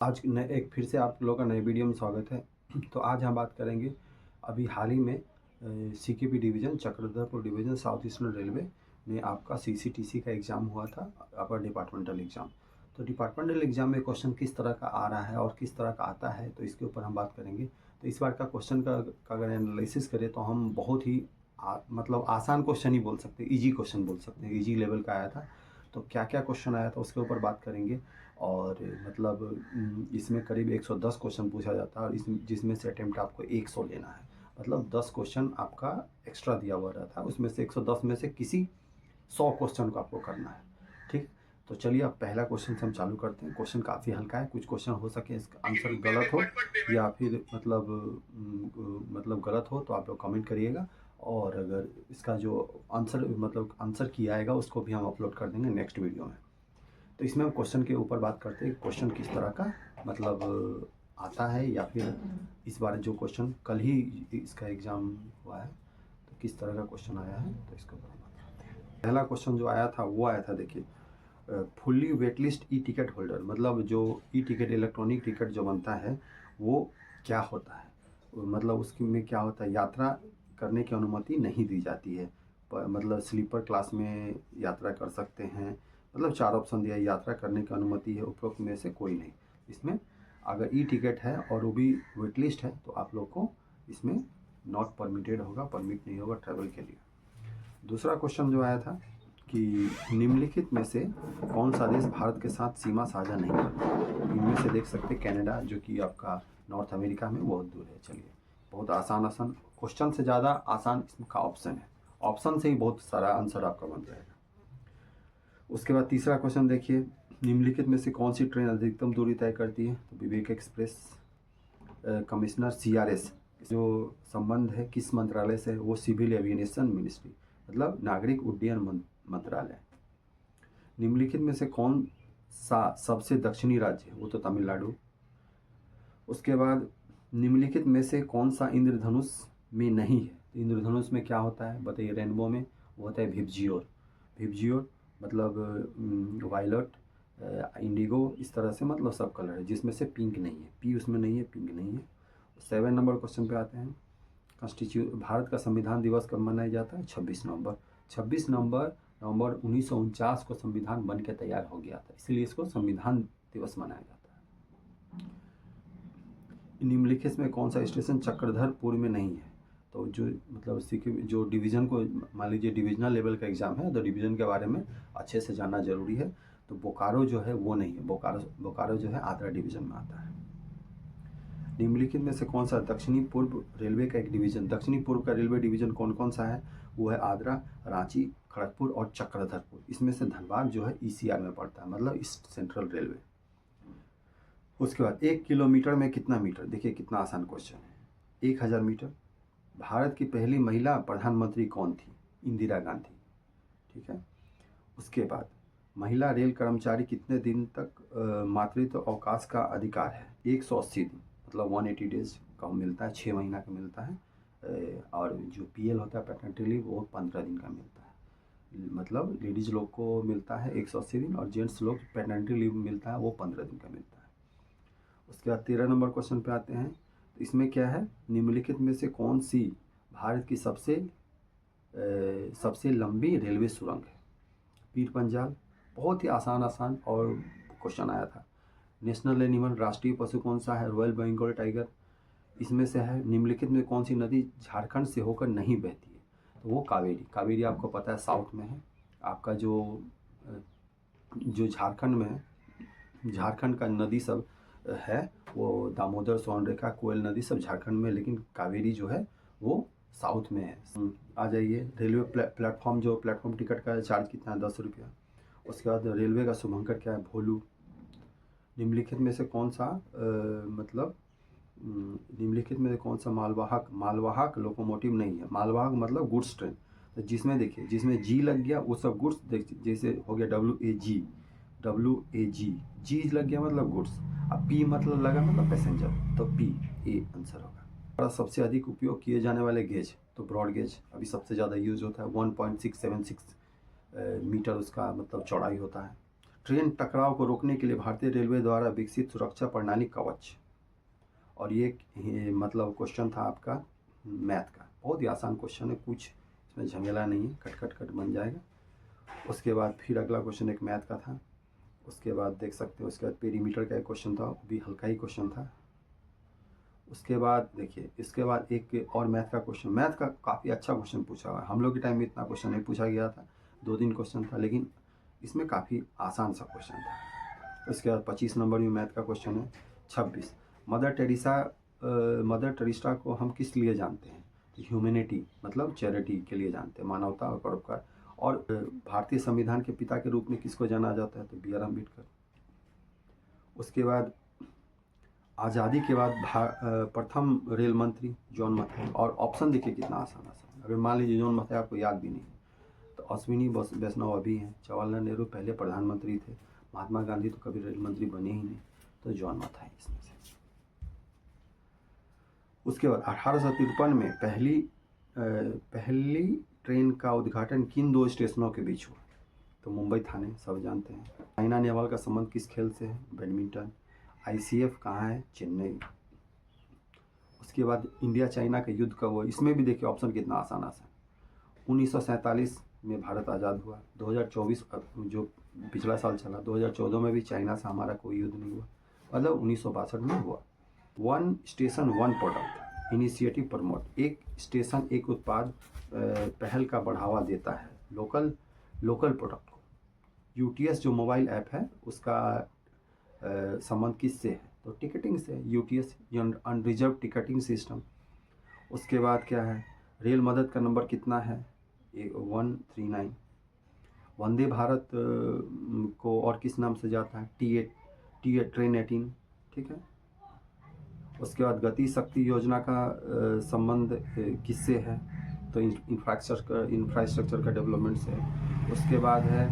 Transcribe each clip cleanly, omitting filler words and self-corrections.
आज न एक फिर से आप लोगों का नए वीडियो में स्वागत है। तो आज हम बात करेंगे अभी हाल ही में CKP division Chakradharpur division south eastern railway में आपका सीसीटीसी का एग्ज़ाम हुआ था, अपर डिपार्टमेंटल एग्ज़ाम। तो डिपार्टमेंटल एग्ज़ाम में क्वेश्चन किस तरह का आ रहा है और किस तरह का आता है, तो इसके ऊपर हम बात करेंगे। तो इस बार का क्वेश्चन का अगर एनालिसिस करें तो हम बहुत ही मतलब आसान क्वेश्चन ही बोल सकते हैं, ईजी क्वेश्चन बोल सकते हैं, ईजी लेवल का आया था। तो क्या क्या क्वेश्चन आया था उसके ऊपर बात करेंगे। और मतलब इसमें करीब 110 क्वेश्चन पूछा जाता है और जिसमें से अटेम्प्ट आपको 100 लेना है। मतलब 10 क्वेश्चन आपका एक्स्ट्रा दिया हुआ रहता है, उसमें से 110 में से किसी 100 क्वेश्चन को आपको करना है। ठीक, तो चलिए अब पहला क्वेश्चन से हम चालू करते हैं। क्वेश्चन काफ़ी हल्का है, कुछ क्वेश्चन हो सके इसका आंसर गलत हो या फिर मतलब गलत हो तो आप लोग कमेंट करिएगा। और अगर इसका जो आंसर किया आएगा उसको भी हम अपलोड कर देंगे नेक्स्ट वीडियो में। तो इसमें हम क्वेश्चन के ऊपर बात करते हैं, क्वेश्चन किस तरह का मतलब आता है या फिर इस बार जो क्वेश्चन कल ही इसका एग्ज़ाम हुआ है तो किस तरह का क्वेश्चन आया है, तो इसके ऊपर हम बात करते हैं। पहला क्वेश्चन जो आया था वो आया था, देखिए, fully waitlist e ticket holder, मतलब जो ई टिकट इलेक्ट्रॉनिक टिकट जो बनता है वो क्या होता है, मतलब उसकी में क्या होता है, यात्रा करने की अनुमति नहीं दी जाती है। मतलब स्लीपर क्लास में यात्रा कर सकते हैं, मतलब 4 ऑप्शन दिया है, यात्रा करने की अनुमति है, उपरोक्त में से कोई नहीं। इसमें अगर ई टिकट है और वो भी वेट लिस्ट है तो आप लोग को इसमें नॉट परमिटेड होगा, परमिट नहीं होगा ट्रैवल के लिए। दूसरा क्वेश्चन जो आया था कि निम्नलिखित में से कौन सा देश भारत के साथ सीमा साझा नहीं करता। इनमें से देख सकते कनाडा, जो कि आपका नॉर्थ अमेरिका में बहुत दूर है। चलिए, बहुत आसान आसान क्वेश्चन से ज़्यादा आसान इसका ऑप्शन है, ऑप्शन से ही बहुत सारा आंसर आपका बन जाएगा। उसके बाद तीसरा क्वेश्चन देखिए, निम्नलिखित में से कौन सी ट्रेन अधिकतम दूरी तय करती है, तो विवेक एक्सप्रेस। कमिश्नर सीआरएस जो संबंध है किस मंत्रालय से, वो सिविल एविएशन मिनिस्ट्री, मतलब नागरिक उड्डयन मंत्रालय। निम्नलिखित में से कौन सा सबसे दक्षिणी राज्य है, वो तो तमिलनाडु। उसके बाद निम्नलिखित में से कौन सा इंद्रधनुष में नहीं है, तो इंद्रधनुष में क्या होता है बताइए, रेनबो में वो होता है भिबजियोर। भिबजियोर मतलब वायलट, इंडिगो, इस तरह से मतलब सब कलर है, जिसमें से पिंक नहीं है, पी उसमें नहीं है, पिंक नहीं है। 7 नंबर क्वेश्चन पे आते हैं। भारत का संविधान दिवस कब मनाया जाता है, 26 नवंबर। 26 नवंबर 1949 को संविधान बन के तैयार हो गया था, इसलिए इसको संविधान दिवस मनाया जाता है। निम्नलिखित में कौन सा स्टेशन चक्रधरपुर में नहीं है, तो जो मतलब जो डिवीज़न को मान लीजिए डिविजनल लेवल का एग्ज़ाम है तो डिवीज़न के बारे में अच्छे से जानना ज़रूरी है। तो बोकारो जो है वो नहीं है, बोकारो जो है आगरा डिवीज़न में आता है। निम्नलिखित में से कौन सा दक्षिणी पूर्व रेलवे का एक डिवीज़न, दक्षिणी पूर्व का रेलवे डिवीज़न कौन कौन सा है, वो है आगरा, रांची, खड़गपुर और चक्रधरपुर। इसमें से धनबाद जो है ईसीआर में पड़ता है, मतलब ईस्ट सेंट्रल रेलवे। उसके बाद 1 किलोमीटर में कितना मीटर, देखिए कितना आसान क्वेश्चन है, 1000 मीटर। भारत की पहली महिला प्रधानमंत्री कौन थी, इंदिरा गांधी। ठीक है। उसके बाद महिला रेल कर्मचारी कितने दिन तक मातृत्व अवकाश का अधिकार है, 180 दिन, मतलब 180 डेज का मिलता है, 6 महीना का मिलता है। और जो पीएल होता है पैटर्निटी लीव, वो 15 दिन का मिलता है। मतलब लेडीज़ लोग को मिलता है 180 दिन और जेंट्स लोग पैटर्निटी लीव मिलता है वो 15 दिन का मिलता है। उसके बाद 13 नंबर क्वेश्चन पे आते हैं। तो इसमें क्या है, निम्नलिखित में से कौन सी भारत की सबसे लंबी रेलवे सुरंग है, पीर पंजाल। बहुत ही आसान और क्वेश्चन आया था। नेशनल एनिमल, राष्ट्रीय पशु कौन सा है, रॉयल बंगाल टाइगर। इसमें से है निम्नलिखित में कौन सी नदी झारखंड से होकर नहीं बहती है, तो वो कावेरी। कावेरी आपको पता है साउथ में है, आपका जो झारखंड में है, झारखंड का नदी सब है वो दामोदर, सोनरेखा, कोयल नदी सब झारखंड में, लेकिन कावेरी जो है वो साउथ में है। आ जाइए, रेलवे प्लेटफॉर्म, जो प्लेटफॉर्म टिकट का चार्ज कितना है, 10 रुपया। उसके बाद रेलवे का शुभंकर क्या है, भोलू। निम्नलिखित में से कौन सा निम्नलिखित में से कौन सा मालवाहक लोकोमोटिव नहीं है, मालवाहक मतलब गुड्स ट्रेन। तो जिसमें देखिए, जिसमें जी लग गया वो सब गुड्स, जैसे हो गया WAG, जी लग गया मतलब गुड्स, अब पी मतलब लगा मतलब पैसेंजर, तो पी ए आंसर होगा। और सबसे अधिक उपयोग किए जाने वाले गेज, तो ब्रॉड गेज अभी सबसे ज़्यादा यूज होता है, 1.676 मीटर उसका मतलब चौड़ाई होता है। ट्रेन टकराव को रोकने के लिए भारतीय रेलवे द्वारा विकसित सुरक्षा प्रणाली कवच। और ये मतलब क्वेश्चन था आपका मैथ का, बहुत ही आसान क्वेश्चन है, कुछ इसमें झमेला नहीं है, कट कट कट बन जाएगा। उसके बाद फिर अगला क्वेश्चन एक मैथ का था। उसके बाद देख सकते हो, उसके बाद पेरीमीटर का एक क्वेश्चन था, वो भी हल्का ही क्वेश्चन था। उसके बाद देखिए, इसके बाद एक और मैथ का क्वेश्चन, मैथ का काफ़ी अच्छा क्वेश्चन पूछा हुआ है। हम लोग के टाइम में इतना क्वेश्चन नहीं पूछा गया था, 2 दिन क्वेश्चन था, लेकिन इसमें काफ़ी आसान सा क्वेश्चन था। उसके बाद 25 नंबर में मैथ का क्वेश्चन है। 26, मदर टेरेसा को हम किस लिए जानते हैं? तो ह्यूमैनिटी मतलब चैरिटी के लिए जानते हैं, मानवता और परोपकार। और भारतीय संविधान के पिता के रूप में किसको जाना जाता है? तो बी आर अम्बेडकर। उसके बाद आज़ादी के बाद प्रथम रेल मंत्री जॉन मथाई। और ऑप्शन देखिए कितना आसान आसान। अगर मान लीजिए जॉन मथाई आपको याद भी नहीं है तो अश्विनी वैष्णव अभी हैं। जवाहरलाल नेहरू पहले प्रधानमंत्री थे। महात्मा गांधी तो कभी रेल मंत्री बने ही नहीं, तो जॉन मथाई इसमें से। उसके बाद 1853 में पहली ट्रेन का उद्घाटन किन 2 स्टेशनों के बीच हुआ? तो मुंबई थाने, सब जानते हैं। साइना नेहवाल का संबंध किस खेल से है? बैडमिंटन। ICF कहाँ है? चेन्नई। उसके बाद इंडिया चाइना का युद्ध कब हुआ? इसमें भी देखिए ऑप्शन कितना आसान आसान। 1947 में भारत आज़ाद हुआ। 2024 जो पिछला साल चला, 2014 में भी चाइना से हमारा कोई युद्ध नहीं हुआ, मतलब 1962 में हुआ। 1 स्टेशन 1 प्रोडक्ट इनिशिएटिव प्रमोट, एक स्टेशन एक उत्पाद पहल का बढ़ावा देता है लोकल प्रोडक्ट को। UTS जो मोबाइल ऐप है उसका संबंध किससे है? तो टिकटिंग से। UTS unreserved ticketing system. उसके बाद क्या है? रेल मदद का नंबर कितना है? 139। वंदे भारत को और किस नाम से जाता है? T8 ट्रेन 18, ठीक है। उसके बाद गति शक्ति योजना का संबंध किससे है? तो इंफ्रास्ट्रक्चर का डेवलपमेंट से। उसके बाद है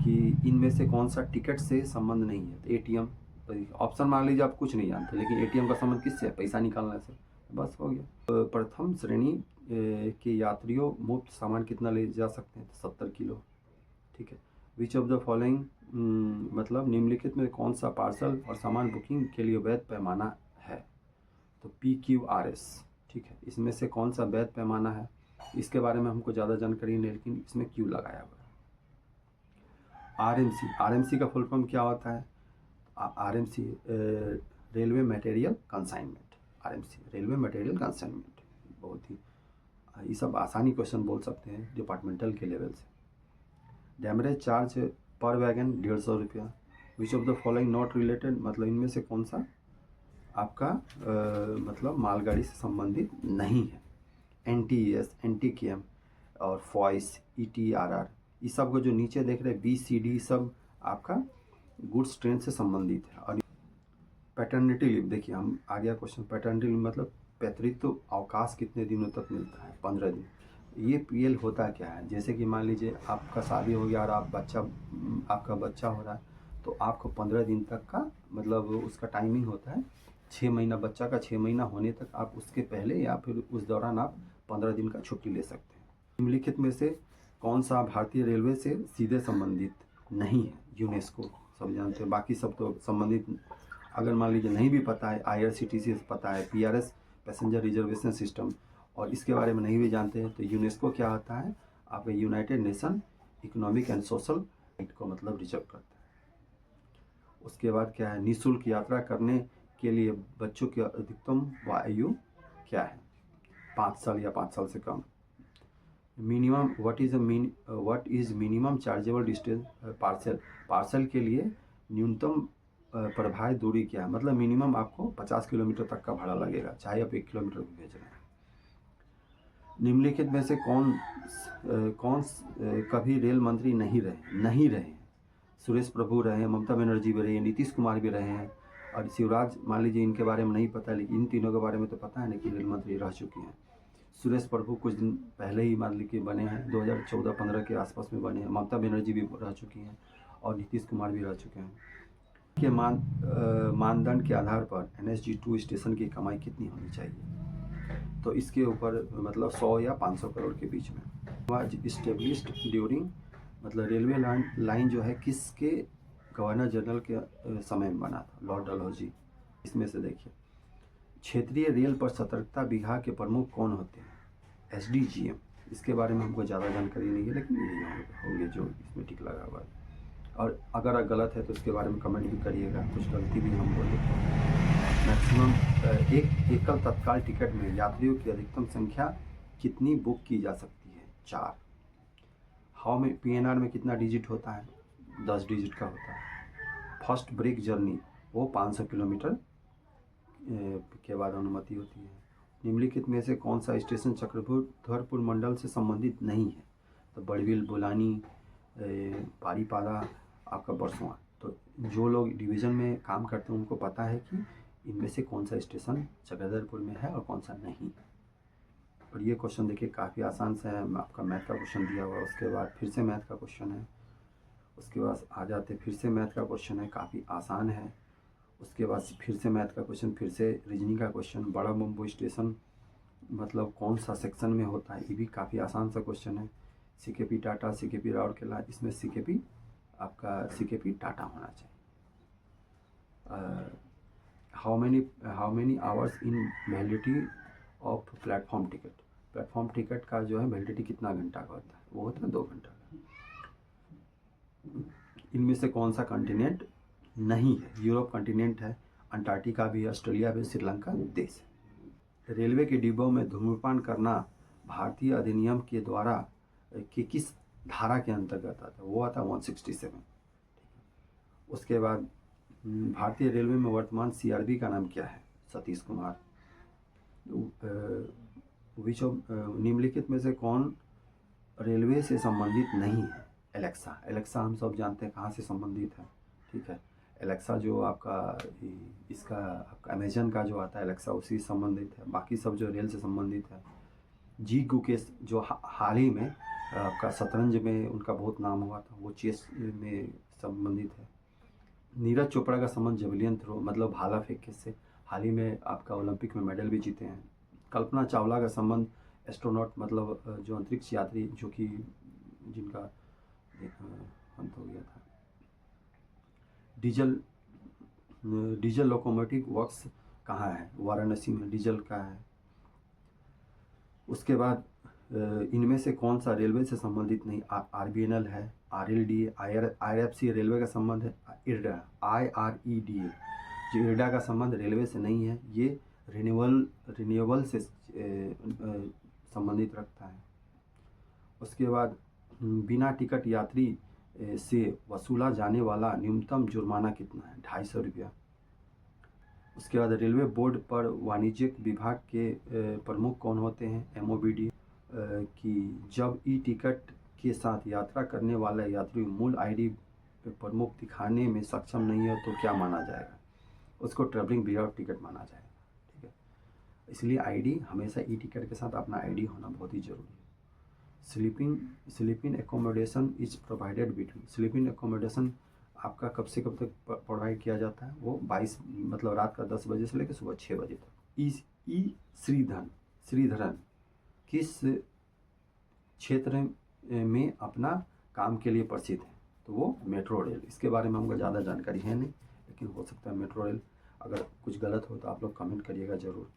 कि इनमें से कौन सा टिकट से संबंध नहीं है? तो ATM। तो ऑप्शन मान लीजिए आप कुछ नहीं जानते, लेकिन ATM का संबंध किससे है? पैसा निकालने से। बस हो गया। प्रथम श्रेणी के यात्रियों मुफ्त सामान कितना ले जा सकते हैं? तो 70 किलो, ठीक है। विच ऑफ द फॉलोइंग मतलब निम्नलिखित में कौन सा पार्सल और सामान बुकिंग के लिए वैध पैमाना है? तो PQRS, ठीक है। इसमें से कौन सा वैध पैमाना है? इसके बारे में हमको ज़्यादा जानकारी नहीं, लेकिन इसमें Q लगाया हुआ है। RMC का फुल फॉर्म क्या होता है? RMC railway material consignment. RMC railway material consignment. बहुत ही ये सब आसानी क्वेश्चन बोल सकते हैं डिपार्टमेंटल के लेवल से। डैमरेज चार्ज पर वैगन 150 रुपया। Which of the following not related, मतलब इनमें से कौन सा आपका मतलब मालगाड़ी से संबंधित नहीं है? NTES, NTKM और फॉइस, ETRR, ये सब को जो नीचे देख रहे हैं BCD सब आपका गुड्स ट्रेन से संबंधित है। और पैटर्निटी लीव देखिए, हम आ गया क्वेश्चन। पैटर्निटी लीव मतलब पैतृत्व अवकाश कितने दिनों तक मिलता है? 15 दिन। ये PL होता क्या है? जैसे कि मान लीजिए आपका शादी हो गया और आपका बच्चा हो रहा है, तो आपको 15 दिन तक का मतलब उसका टाइमिंग होता है। 6 महीना, बच्चा का 6 महीना होने तक आप उसके पहले या फिर उस दौरान आप 15 दिन का छुट्टी ले सकते हैं। निम्नलिखित में से कौन सा भारतीय रेलवे से सीधे संबंधित नहीं है? यूनेस्को, सब जानते हैं, बाकी सब तो संबंधित। अगर मान लीजिए नहीं भी पता है, IRCTC से पता है, PRS पैसेंजर रिजर्वेशन सिस्टम, और इसके बारे में नहीं भी जानते हैं, तो यूनेस्को क्या होता है? आपका United nation economic and social right को मतलब रिजर्व करता है। उसके बाद क्या है? निःशुल्क यात्रा करने के लिए बच्चों की अधिकतम आयु क्या है? 5 साल या 5 साल से कम। Minimum what is minimum chargeable distance parcel के लिए न्यूनतम प्रभावी दूरी क्या है? मतलब मिनिमम आपको 50 किलोमीटर तक का भाड़ा लगेगा, चाहे आप 1 किलोमीटर भी भेज रहे हैं। निम्नलिखित में से कौन कभी रेल मंत्री नहीं रहे? सुरेश प्रभु रहे हैं, ममता बनर्जी भी रही है, नीतीश कुमार भी रहे हैं, और शिवराज, मान लीजिए इनके बारे में नहीं पता, लेकिन इन तीनों के बारे में तो पता है ना कि रेल मंत्री रह चुकी हैं। सुरेश प्रभु कुछ दिन पहले ही मान लीजिए बने हैं, 2014-15 के आसपास में बने हैं। ममता बनर्जी भी रह चुकी हैं और नीतीश कुमार भी रह चुके हैं। के मानदंड के आधार पर NSG2 स्टेशन की कमाई कितनी होनी चाहिए? तो इसके ऊपर मतलब 100 या 500 करोड़ के बीच में। वाज इस्टेब्लिश्ड ड्यूरिंग, मतलब रेलवे लाइन जो है किसके गवर्नर जनरल के समय में बना था, लॉर्ड डलहौजी। इसमें से देखिए, क्षेत्रीय रेल पर सतर्कता विभाग के प्रमुख कौन होते हैं? SDGM। इसके बारे में हमको ज़्यादा जानकारी नहीं है, लेकिन यही होंगे जो इसमें टिक लगा हुआ है। और अगर गलत है तो इसके बारे में कमेंट भी करिएगा, कुछ गलती भी हम बोले तो। मैक्सिमम एक एकल तत्काल टिकट में यात्रियों की अधिकतम संख्या कितनी बुक की जा सकती है? 4। हाउ में PNR में कितना डिजिट होता है? 10 डिजिट का होता है। फर्स्ट ब्रेक जर्नी वो 500 किलोमीटर के बाद अनुमति होती है। निम्नलिखित में से कौन सा स्टेशन चक्रधरपुर मंडल से संबंधित नहीं है? तो बड़बिल, बुलानी, पारीपादा, आपका बरसुआ। तो जो लोग डिवीज़न में काम करते हैं उनको पता है कि इनमें से कौन सा स्टेशन चक्रधरपुर में है और कौन सा नहीं। और ये क्वेश्चन देखिए काफ़ी आसान सा है, आपका मैथ का क्वेश्चन दिया हुआ है, उसके बाद फिर से मैथ का क्वेश्चन है, उसके बाद आ जाते फिर से मैथ का क्वेश्चन है, काफ़ी आसान है। उसके बाद फिर से मैथ का क्वेश्चन, फिर से रीजनिंग का क्वेश्चन। बड़ा बम्बू स्टेशन मतलब कौन सा सेक्शन में होता है? ये भी काफ़ी आसान सा क्वेश्चन है। CKP टाटा, CKP राउरकेला, इसमें CKP आपका CKP टाटा होना चाहिए। How many hours in validity of platform ticket? Platform ticket का जो है वैलिडिटी कितना घंटा का होता है? वो होता है 2 घंटा का। इनमें से कौन सा कॉन्टिनेंट नहीं है? यूरोप कॉन्टिनेंट है, अंटार्कटिका भी, ऑस्ट्रेलिया भी, श्रीलंका देश है। रेलवे के डिब्बों में धूम्रपान करना भारतीय अधिनियम के द्वारा कि किस धारा के अंतर्गत आता है? वो आता है 167। उसके बाद भारतीय रेलवे में वर्तमान CRB का नाम क्या है? सतीश कुमार। विच ऑफ निम्नलिखित में से कौन रेलवे से संबंधित नहीं है? एलेक्सा। एलेक्सा हम सब जानते हैं कहाँ से संबंधित है, ठीक है। एलेक्सा जो आपका इसका आपका अमेजन का जो आता है एलेक्सा, उसी से संबंधित है। बाकी सब जो रेल से संबंधित है। जी गुकेश जो हाल ही में आपका शतरंज में उनका बहुत नाम हुआ था, वो चेस में संबंधित है। नीरज चोपड़ा का संबंध जेवलियन थ्रो मतलब भाला फेंक से, हाल ही में आपका ओलंपिक में मेडल भी जीते हैं। कल्पना चावला का संबंध एस्ट्रोनॉट मतलब जो अंतरिक्ष यात्री जो कि जिनका अंत हो गया था। डीजल लोकोमोटिव वर्क्स कहाँ है? वाराणसी में डीजल का है। उसके बाद इनमें से कौन सा रेलवे से संबंधित नहीं? RBNL है, RLD, IRFC रेलवे का संबंध है, IRDA, IREDA जो IRDA का संबंध रेलवे से नहीं है, ये रिन्यूएबल से संबंधित रखता है। उसके बाद बिना टिकट यात्री से वसूला जाने वाला न्यूनतम जुर्माना कितना है? 250 रुपया। उसके बाद रेलवे बोर्ड पर वाणिज्यिक विभाग के प्रमुख कौन होते हैं? MOBD। कि जब टिकट के साथ यात्रा करने वाला यात्री मूल ID प्रमुख दिखाने में सक्षम नहीं है तो क्या माना जाएगा? उसको ट्रैवलिंग विदाउट टिकट माना जाएगा, ठीक है। इसलिए ID हमेशा टिकट के साथ अपना ID होना बहुत ही ज़रूरी है। Sleeping accommodation is provided between. Sleeping accommodation आपका कब से कब तक प्रोवाइड किया जाता है? वो 22 मतलब रात का 10 बजे से लेकर सुबह 6 बजे तक। श्रीधरन किस क्षेत्र में अपना काम के लिए प्रसिद्ध है? तो वो मेट्रो रेल। इसके बारे में हमको ज़्यादा जानकारी है नहीं, लेकिन हो सकता है मेट्रो रेल। अगर कुछ गलत हो तो आप लोग कमेंट करिएगा ज़रूर।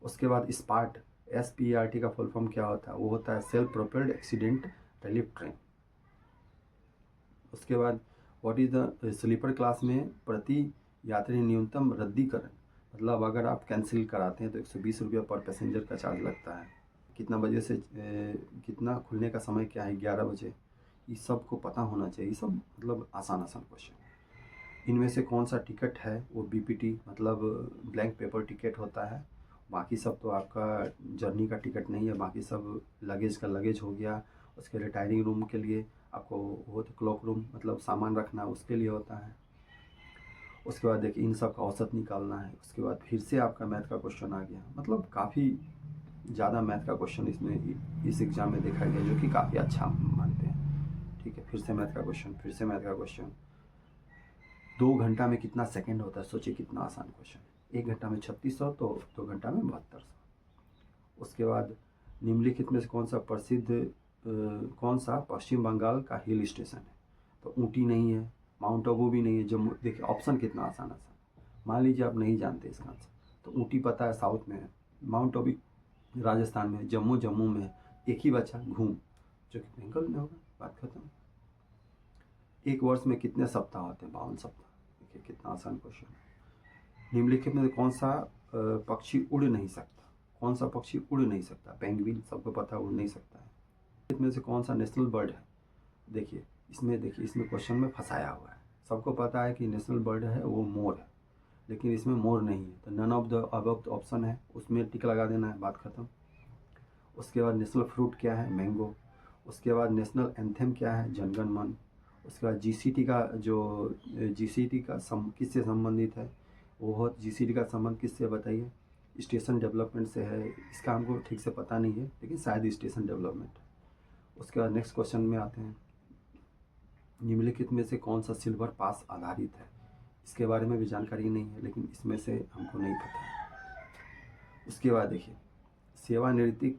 उसके बाद स्पार्ट, SPART का फुल फॉर्म क्या होता है? वो होता है self propelled accident relief train. उसके बाद what is the sleeper class में प्रति यात्री न्यूनतम रद्दीकरण मतलब अगर आप कैंसिल कराते हैं तो 120 रुपया पर पैसेंजर का चार्ज लगता है। कितना बजे से कितना खुलने का समय क्या है? 11 बजे। ये सब को पता होना चाहिए। ये सब मतलब आसान क्वेश्चन। इनमें से कौन सा टिकट है? वो BPT मतलब ब्लैंक पेपर टिकट होता है। बाकी सब तो आपका जर्नी का टिकट नहीं है, बाकी सब लगेज का लगेज हो गया। उसके रिटायरिंग रूम के लिए आपको वो तो क्लॉक रूम मतलब सामान रखना उसके लिए होता है। उसके बाद देखिए इन सब का औसत निकालना है। उसके बाद फिर से आपका मैथ का क्वेश्चन आ गया। मतलब काफ़ी ज़्यादा मैथ का क्वेश्चन इसमें इस एग्ज़ाम में देखा गया, जो कि काफ़ी अच्छा मानते हैं, ठीक है। फिर से मैथ का क्वेश्चन 2 घंटा में कितना सेकंड होता है? सोचिए कितना आसान क्वेश्चन है। 1 घंटा में 3600 तो 2 घंटा में 7200। उसके बाद निम्नलिखित में से कौन सा पश्चिम बंगाल का हिल स्टेशन है? तो ऊटी नहीं है, माउंट आबू भी नहीं है, जम्मू। देखिए ऑप्शन कितना आसान आसान। मान लीजिए आप नहीं जानते इसका आंसर, तो ऊटी पता है साउथ में है, माउंट आबू राजस्थान में है, जम्मू जम्मू में है, एक ही बचा घूम, जो कि बेंगल में होगा। बात खत्म। एक वर्ष में कितने सप्ताह होते हैं? 52 सप्ताह। देखिए कितना आसान क्वेश्चन है। निम्नलिखित में कौन सा पक्षी उड़ नहीं सकता? कौन सा पक्षी उड़ नहीं सकता? पेंगुइन, सबको पता है उड़ नहीं सकता है। इसमें से कौन सा नेशनल बर्ड है? देखिए इसमें क्वेश्चन में फंसाया हुआ है। सबको पता है कि नेशनल बर्ड है वो मोर है, लेकिन इसमें मोर नहीं है, तो none of the above option है, उसमें टिक लगा देना है। बात खत्म। उसके बाद नेशनल फ्रूट क्या है? मैंगो। उसके बाद नेशनल एंथम क्या है? जनगण मन। उसके बाद जीसीटी का किससे संबंधित है? वो जीसीटी का संबंध किससे बताइए? स्टेशन डेवलपमेंट से है। इसका हमको ठीक से पता नहीं है, लेकिन शायद स्टेशन डेवलपमेंट। उसके बाद नेक्स्ट क्वेश्चन में आते हैं। निम्नलिखित में से कौन सा सिल्वर पास आधारित है? इसके बारे में भी जानकारी नहीं है, लेकिन इसमें से हमको नहीं पता है। उसके बाद देखिए, सेवानिवृत्ति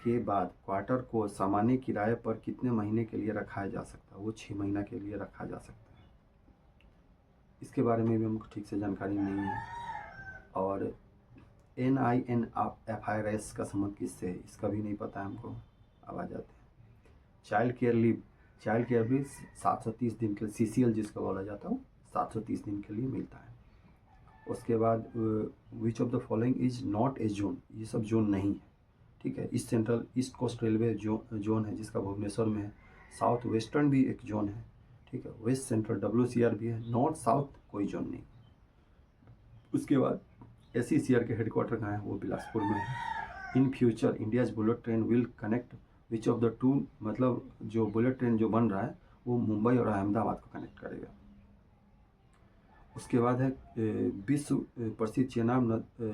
के बाद क्वार्टर को सामान्य किराए पर कितने महीने के लिए रखा जा सकता है? वो 6 महीना के लिए रखा जा सकता है। इसके बारे में भी हमको ठीक से जानकारी नहीं है। और NINFIRS का संबंध किससे है? इसका भी नहीं पता है हमको। अब आ जाते हैं चाइल्ड केयर लीव 730 दिन के लिए, CCL जिसको बोला जाता है, वो 730 दिन के लिए मिलता है। उसके बाद which of the following is not a zone? ये सब जोन नहीं है, ठीक है। ईस्ट कोस्ट रेलवे जोन है, जिसका भुवनेश्वर में है। साउथ वेस्टर्न भी एक जोन है, ठीक है। वेस्ट सेंट्रल WCR भी है। नॉर्थ साउथ कोई जोन नहीं। उसके बाद SECR के हेडक्वार्टर कहाँ है? वो बिलासपुर में है। In future India's bullet train will connect which of the two? मतलब जो बुलेट ट्रेन जो बन रहा है वो मुंबई और अहमदाबाद को कनेक्ट करेगा। उसके बाद है विश्व प्रसिद्ध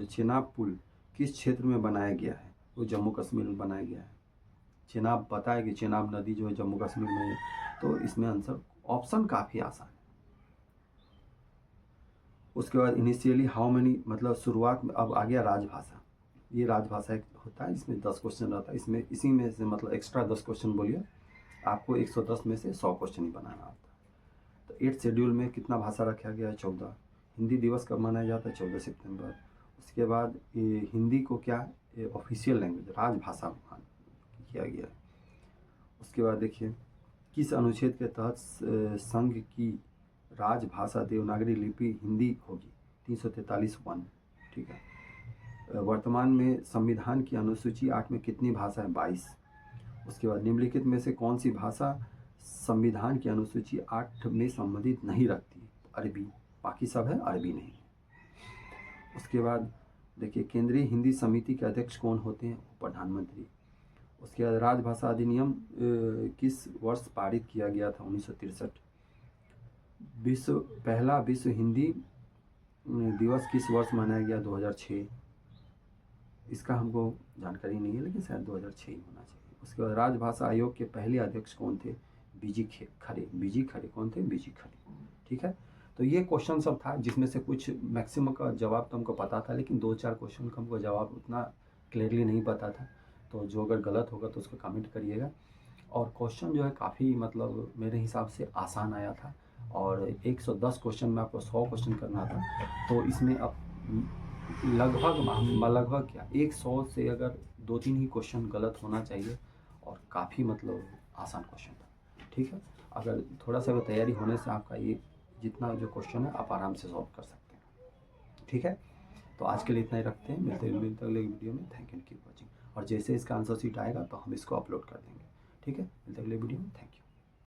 चेनाब पुल किस क्षेत्र में बनाया गया है? वो जम्मू कश्मीर में बनाया गया है। चेनाब पता है कि चेनाब नदी जो है जम्मू कश्मीर में है, तो इसमें आंसर ऑप्शन काफ़ी आसान है। उसके बाद इनिशियली हाउ मेनी, मतलब शुरुआत में। अब आ गया राजभाषा। ये राजभाषा एक होता है, इसमें 10 क्वेश्चन रहता है। इसमें इसी में से मतलब एक्स्ट्रा 10 क्वेश्चन बोलिए, आपको 110 में से 100 क्वेश्चन ही बनाना होता है। तो 8 शेड्यूल में कितना भाषा रखा गया है? 14। हिंदी दिवस कब मनाया जाता है? 14 सितंबर। उसके बाद हिंदी को क्या ऑफिशियल लैंग्वेज, राजभाषा किया गया है। उसके बाद देखिए, किस अनुच्छेद के तहत संघ की राजभाषा देवनागरी लिपि हिंदी होगी? 343(1), ठीक है। वर्तमान में संविधान की अनुसूची 8 में कितनी भाषा है? 22। उसके बाद निम्नलिखित में से कौन सी भाषा संविधान की अनुसूची 8 में संबंधित नहीं रखती? अरबी। बाकी सब है, अरबी नहीं। उसके बाद देखिए, केंद्रीय हिंदी समिति के अध्यक्ष कौन होते हैं? प्रधानमंत्री। उसके बाद राजभाषा अधिनियम किस वर्ष पारित किया गया था? 1963। पहला विश्व हिंदी दिवस किस वर्ष मनाया गया? 2006। इसका हमको जानकारी नहीं है, लेकिन शायद 2006 ही होना चाहिए। उसके बाद राजभाषा आयोग के पहले अध्यक्ष कौन थे? बीजी खरे। कौन थे? बीजी खरे, ठीक है। तो ये क्वेश्चन सब था, जिसमें से कुछ मैक्सिमम का जवाब तो हमको पता था, लेकिन 2-4 क्वेश्चन का हमको जवाब उतना क्लियरली नहीं पता था। तो जो अगर गलत होगा तो उसको कमेंट करिएगा। और क्वेश्चन जो है काफ़ी मतलब मेरे हिसाब से आसान आया था, और 110 क्वेश्चन में आपको 100 क्वेश्चन करना था। तो इसमें अब लगभग क्या 100 से अगर 2-3 ही क्वेश्चन गलत होना चाहिए, और काफ़ी मतलब आसान क्वेश्चन था, ठीक है। अगर थोड़ा सा तैयारी होने से आपका ये जितना जो क्वेश्चन है आप आराम से सॉल्व कर सकते हैं, ठीक है। तो आज के लिए इतना ही रखते हैं, मिलते हैं अगले वीडियो में। Thank you, keep watching. और जैसे इसका आंसर शीट आएगा तो हम इसको अपलोड कर देंगे, ठीक है। मिलते हैं अगले वीडियो में। Thank you.